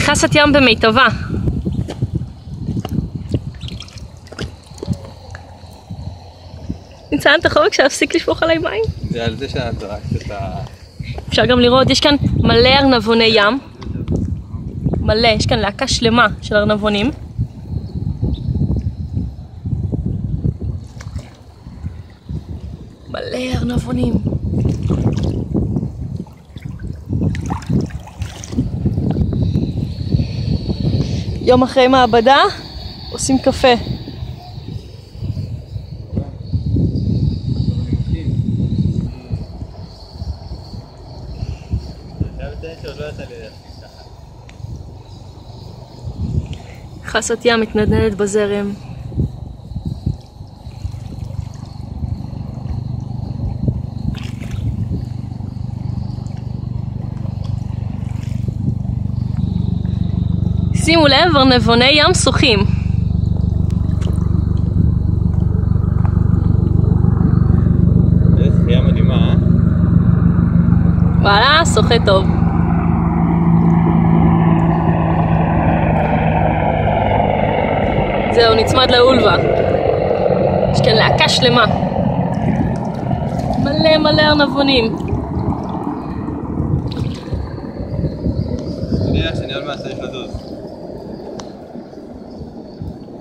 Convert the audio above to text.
חסת ים במיטבה. ניצן, אתה יכול בבקשה להפסיק לשפוך עליי מים? זה על זה שאת זרקת את ה... אפשר גם לראות, יש כאן מלא ארנבוני ים. מלא, יש כאן להקה שלמה של ארנבונים. מלא ארנבונים. יום אחרי מעבדה עושים קפה. חסת ים מתנדנדת בזרם. שימו לב, ארנבוני ים שוחים. איזה שחייה מדהימה, אה? וואלה, שוחה טוב. זהו, נצמד לאולווה. יש כאן להקה שלמה. מלא מלא ארנבונים. אני יודע שאני עוד מעט צריך לדוז.